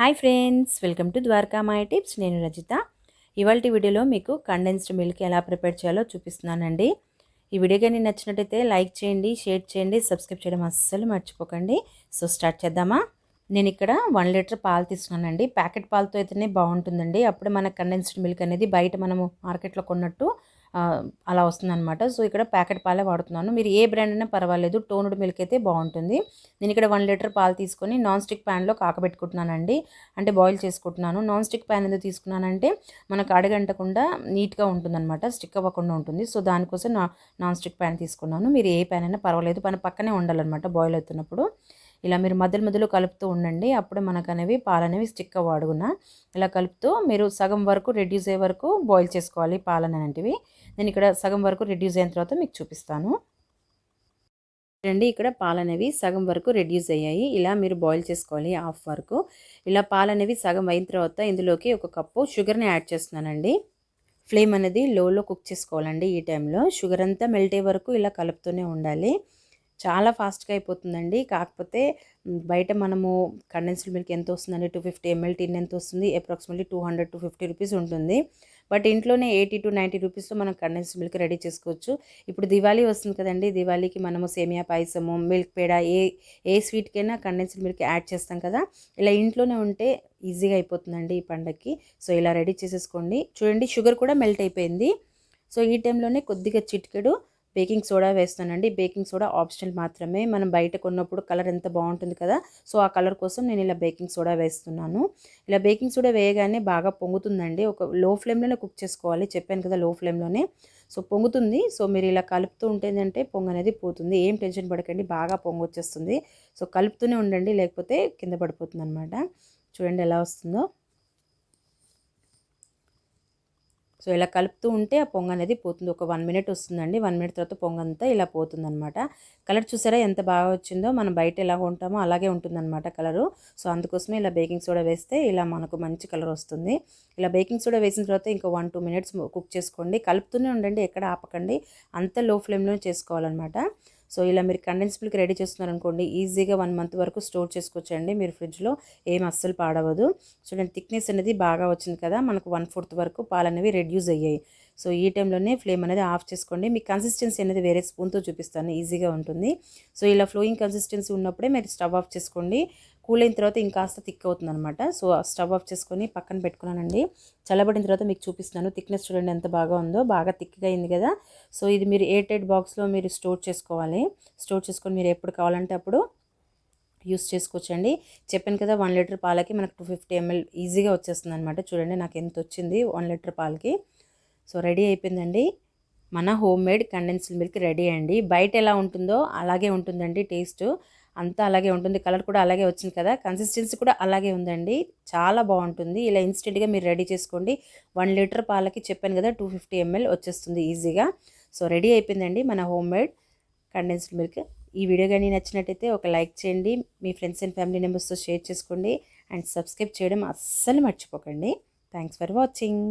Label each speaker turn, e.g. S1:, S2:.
S1: Hi friends, welcome to Dwaraka my tips. నేను రజిత. ఇవాల్టి వీడియోలో మీకు కండెన్స్డ్ మిల్క్ ఎలా ప్రిపేర్ చేయాలో చూపిస్తున్నానండి. ఈ వీడియో కానీ నచ్చినట్టయితే లైక్ చేయండి, షేర్ చేయండి, సబ్స్క్రైబ్ చేయడం అస్సలు మర్చిపోకండి. సో స్టార్ట్ చేద్దామా? నేను ఇక్కడ 1 లీటర్ పాలు తీసుకున్నానండి. ప్యాకెట్ పాలతో అయితేనే బాగుంటుందండి. అప్పుడు మన కండెన్స్డ్ మిల్క్ అనేది బయట మనము మార్కెట్లో కొన్నట్టు అలా వస్తుందన్నమాట. సో ఇక్కడ ప్యాకెట్ పాలే వాడుతున్నాను. మీరు ఏ బ్రాండ్ అయినా పర్వాలేదు, టోన్డ్ మిల్క్ అయితే బాగుంటుంది. నేను ఇక్కడ 1 లీటర్ పాలు తీసుకొని నాన్ స్టిక్ ప్యాన్లో కాకబెట్టుకుంటున్నానండి. అంటే బాయిల్ చేసుకుంటున్నాను. నాన్ స్టిక్ ప్యాన్ ఎందుకు తీసుకున్నానంటే మనకు అడగంటకుండా నీట్గా ఉంటుందన్నమాట, స్టిక్ అవ్వకుండా ఉంటుంది. సో దానికోసం నాన్ స్టిక్ ప్యాన్ తీసుకున్నాను. మీరు ఏ ప్యాన్ అయినా పర్వాలేదు, పక్కనే ఉండాలన్నమాట బాయిల్ అవుతున్నప్పుడు. ఇలా మీరు మధ్యలో కలుపుతూ ఉండండి. అప్పుడే మనకు అనేవి పాలనేవి స్టిక్ అవ్వ అడుగున. ఇలా కలుపుతూ మీరు సగం వరకు రెడ్యూస్ అయ్యే వరకు బాయిల్ చేసుకోవాలి పాలనేటివి. నేను ఇక్కడ సగం వరకు రెడ్యూస్ అయిన తర్వాత మీకు చూపిస్తాను. రండి, ఇక్కడ పాలనేవి సగం వరకు రెడ్యూస్ అయ్యాయి. ఇలా మీరు బాయిల్ చేసుకోవాలి హాఫ్ వరకు. ఇలా పాలనేవి సగం అయిన తర్వాత ఇందులోకి 1 కప్పు షుగర్ని యాడ్ చేస్తున్నానండి. ఫ్లేమ్ అనేది లోలో కుక్ చేసుకోవాలండి. ఈ టైంలో షుగర్ అంతా మెల్ట్ అయ్యే వరకు ఇలా కలుపుతూనే ఉండాలి. చాలా ఫాస్ట్గా అయిపోతుందండి. కాకపోతే బయట మనము కండెన్స్డ్ మిల్క్ ఎంత వస్తుందండి, 250 ml టిన్ ఎంత వస్తుంది, అప్రాక్సిమేట్లీ 200-250 రూపీస్ ఉంటుంది. బట్ ఇంట్లోనే 80-90 రూపీస్లో మనం కండెన్స్డ్ మిల్క్ రెడీ చేసుకోవచ్చు. ఇప్పుడు దివాళీ వస్తుంది కదండి, దివాళీకి మనము సేమియా పాయసము, మిల్క్ పేడ, ఏ స్వీట్కైనా కండెన్స్డ్ మిల్క్ యాడ్ చేస్తాం కదా. ఇలా ఇంట్లోనే ఉంటే ఈజీగా అయిపోతుందండి ఈ పండగకి. సో ఇలా రెడీ చేసేసుకోండి. చూడండి, షుగర్ కూడా మెల్ట్ అయిపోయింది. సో ఈ టైంలోనే కొద్దిగా చిటికెడు బేకింగ్ సోడా వేస్తానండి. బేకింగ్ సోడా ఆప్షనల్ మాత్రమే. మనం బయట కొన్నప్పుడు కలర్ ఎంత బాగుంటుంది కదా, సో ఆ కలర్ కోసం నేను ఇలా బేకింగ్ సోడా వేస్తున్నాను. ఇలా బేకింగ్ సోడా వేయగానే బాగా పొంగుతుందండి. ఒక లో ఫ్లేమ్లోనే కుక్ చేసుకోవాలి, చెప్పాను కదా లో ఫ్లేమ్లోనే. సో పొంగుతుంది. సో మీరు ఇలా కలుపుతూ ఉంటేందంటే పొంగు అనేది పోతుంది. ఏం టెన్షన్ పడకండి, బాగా పొంగు వచ్చేస్తుంది. సో కలుపుతూనే ఉండండి, లేకపోతే కింద పడిపోతుంది అనమాట. చూడండి ఎలా వస్తుందో. సో ఇలా కలుపుతూ ఉంటే ఆ పొంగు అనేది పోతుంది. ఒక 1 మినిట్ వస్తుందండి. 1 మినిట్ తర్వాత పొంగంతా ఇలా పోతుందనమాట. కలర్ చూసారా ఎంత బాగా వచ్చిందో? మనం బయట ఎలా ఉంటామో అలాగే ఉంటుందన్నమాట కలరు. సో అందుకోసమే ఇలా బేకింగ్ సోడా వేస్తే ఇలా మనకు మంచి కలర్ వస్తుంది. ఇలా బేకింగ్ సోడా వేసిన తర్వాత ఇంకా 1-2 మినిట్స్ కుక్ చేసుకోండి. కలుపుతూనే ఉండండి, ఎక్కడ ఆపకండి. అంత లో ఫ్లేమ్లో చేసుకోవాలన్నమాట. సో ఇలా మీరు కండెన్స్ మిల్క్ రెడీ చేస్తున్నారనుకోండి, ఈజీగా 1 మంత్ వరకు స్టోర్ చేసుకోవచ్చండి మీరు ఫ్రిడ్జ్లో. ఏం అస్సలు పాడవదు. చూడండి, థిక్నెస్ అనేది బాగా వచ్చింది కదా, మనకు 1/4 వరకు పాలు అనేవి రెడ్యూస్ అయ్యాయి. సో ఈ టైంలోనే ఫ్లేమ్ అనేది ఆఫ్ చేసుకోండి. మీ కన్సిస్టెన్సీ అనేది వేరే స్పూన్తో చూపిస్తాను, ఈజీగా ఉంటుంది. సో ఇలా ఫ్లోయింగ్ కన్సిస్టెన్సీ ఉన్నప్పుడే మీరు స్టవ్ ఆఫ్ చేసుకోండి. కూల్ అయిన తర్వాత ఇంకాస్త థిక్ అవుతుంది అనమాట. సో స్టవ్ ఆఫ్ చేసుకొని పక్కన పెట్టుకున్నానండి. చల్లబడిన తర్వాత మీకు చూపిస్తున్నాను. థిక్నెస్ చూడండి ఎంత బాగా ఉందో, బాగా థిక్గా అయింది కదా. సో ఇది మీరు ఎయిర్ టైట్ బాక్స్లో మీరు స్టోర్ చేసుకోవాలి. స్టోర్ చేసుకొని మీరు ఎప్పుడు కావాలంటే అప్పుడు యూస్ చేసుకోవచ్చండి. చెప్పాను కదా, 1 లీటర్ పాలకి మనకు 250 ml ఈజీగా వచ్చేస్తుంది అనమాట. చూడండి నాకు ఎంత వచ్చింది 1 లీటర్ పాలకి. సో రెడీ అయిపోయిందండి. మన home made condensed milk ready అండి. బయట ఎలా ఉంటుందో అలాగే ఉంటుందండి. టేస్ట్ అంతా అలాగే ఉంటుంది. కలర్ కూడా అలాగే వచ్చింది కదా, కన్సిస్టెన్సీ కూడా అలాగే ఉందండి. చాలా బాగుంటుంది. ఇలా ఇన్స్టెంట్గా మీరు రెడీ చేసుకోండి. 1 లీటర్ పాలకి చెప్పాను కదా 250 ml వచ్చేస్తుంది ఈజీగా. సో రెడీ అయిపోయిందండి మన హోమ్ మేడ్ కండెన్స్డ్ మిల్క్. ఈ వీడియో కానీ నచ్చినట్టయితే ఒక లైక్ చేయండి. మీ ఫ్రెండ్స్ అండ్ ఫ్యామిలీ మెంబర్స్తో షేర్ చేసుకోండి. అండ్ సబ్స్క్రైబ్ చేయడం అస్సలు మర్చిపోకండి. Thanks for watching.